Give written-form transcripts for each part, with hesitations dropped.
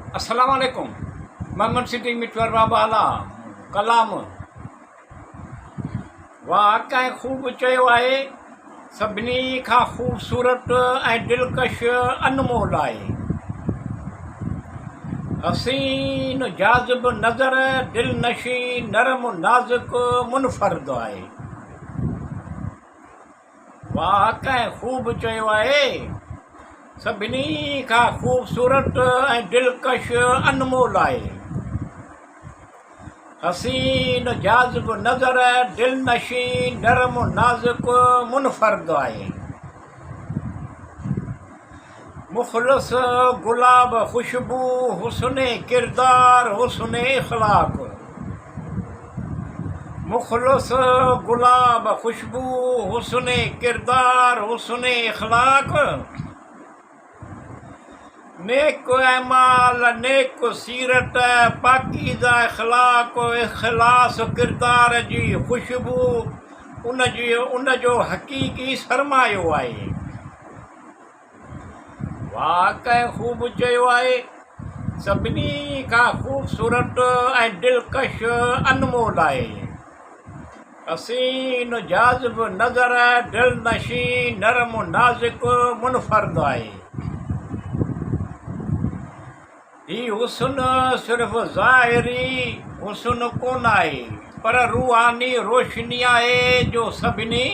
अस्सलाम वालेकुम। मोहम्मद सिद्दीक मिठवार बाबा आला कलाम वाक़ई ख़ूब चयो आहे, सभिनी खां ख़ूबसूरत ऐं दिलकश अनमोल आहे। हसीन जाज़िब नज़र दिलनशी नरम नाज़ुक मुनफ़र्द आहे। वाक़ई ख़ूब चयो आहे, सभिनी खां ख़ूबसूरत ऐं दिलकश अनमोल आहे। हसीन जाज़िब नज़र दिलनशी नरम नाज़ुक मुनफ़र्द आहे। मुख़लिस गुलाब ख़ुशबू हुस्न किरदार हुस्न इख़लाक़। मुख़लिस गुलाब ख़ुशबू हुस्न किरदार हुस्न इख़लाक़। नेक अमाल नेक सीरत पाकीज़ा इख़लाक़ इख़लास किरदार जी ख़ुशबू उन जो हक़ीक़ी सरमायो आहे। वाक़ई ख़ूब चयो आहे, सभिनी खां ख़ूबसूरत ऐं दिलकश अनमोल आहे। हसीन जाज़िब नज़र दिलनशी नरम नाज़ुक मुनफ़र्द आहे। ही हुस्न सिर्फ़ ज़ाहिरी हुस्न कोन आहे, पर रूहानी रोशनी आहे जो सभिनी।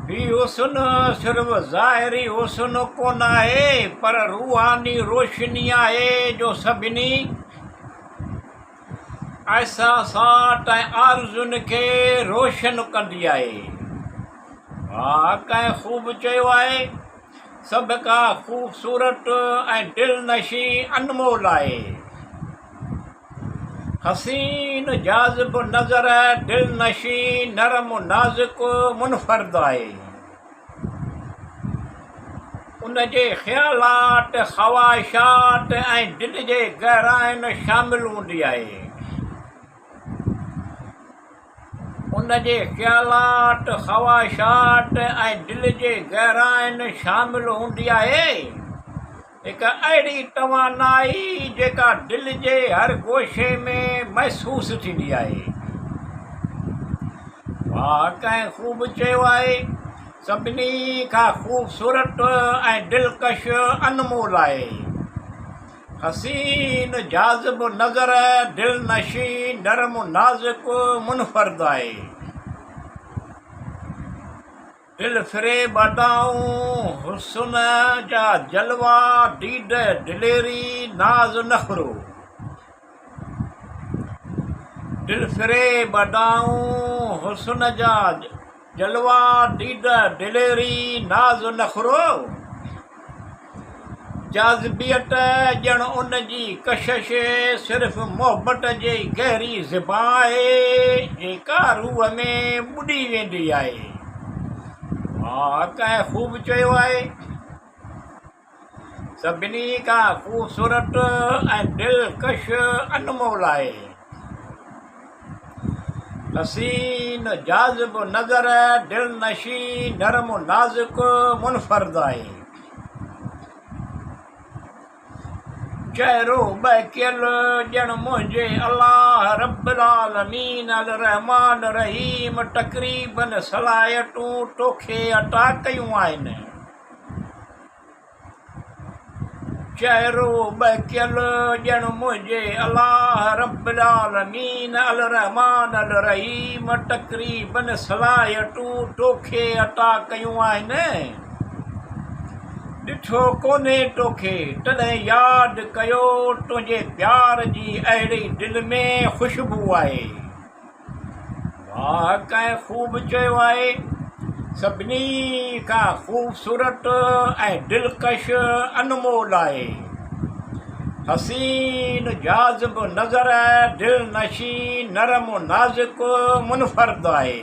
ही हुस्न सिर्फ़ ज़ाहिरी हुस्न कोन आहे, पर रूहानी रोशनी आहे जो सभिनी एहसासात ऐं आरज़ुनि खे रोशन कंदी आहे। वाक़ई ख़ूब चयो आहे, सभ खां ख़ूबसूरत ऐं दिलनशी अनमोल आहे। हसीन जाज़िब नज़र दिलनशी नरम नाज़ुक मुनफ़र्द आहे। उन जे ख़्यालात ख़्वाहिशात ऐं दिल जे गहराइनि शामिल हूंदी आहे। उन जे ख़्यालात ख़्वाहिशात ऐं दिल जे गहराइनि शामिल हूंदी आहे। हिकु अहिड़ी तवानाई जेका दिल जे हर गोशे में महसूसु थींदी आहे। वाक़ई ख़ूब चयो आहे, सभिनी खां ख़ूबसूरत ऐं दिलकश अनमोल आहे। हसीन जाज़िब नज़र दिलनशी नरम नाज़ुक मुनफ़र्द आहे। दिल फ़रेब अदाऊं हुस्न जा जलवा दीद दिलेरी नाज़ नख़रो। दिल फ़रेब अदाऊं हुस्न जा जलवा दीद दिलेरी नाज़ नख़रो। जाज़िबियत ॼण उन जी कशिश सिर्फ़ मोहबत जी गहरी ज़िबा आहे, जेका रूह में ॿुॾी वेंदी आहे। वाक़ई ख़ूब चयो आहे, सभिनी खां ख़ूबसूरत ऐं दिलकश अनमोल आहे। हसीन जाज़िब नज़र दिलनशी नरम नाज़ुक मुनफ़र्द आहे। चहिरो बहकियल ॼण मुंहिंजे अल्लाह रब्बुल आलमीन अल रहमान रहीम तक़रीबन सलाहियतूं तोखे अता कयूं आहिनि। चहिरो बहकियल ॼण मुंहिंजे अल्लाह रब्बुल आलमीन अल रहमान अल रहीम तक़रीबन सलाहियतूं तोखे अता कयूं आहिनि। ॾिठो कोन्हे तोखे तॾहिं यादि कयो, तुंहिंजे प्यार जी अहिड़ी दिलि में ख़ुशबू आहे। वाक़ई ख़ूब चयो आहे, सभिनी खां ख़ूबसूरत ऐं दिलकश अनमोल आहे। हसीन जाज़िब नज़र दिलनशी नरम नाज़ुक मुनफ़र्द आहे।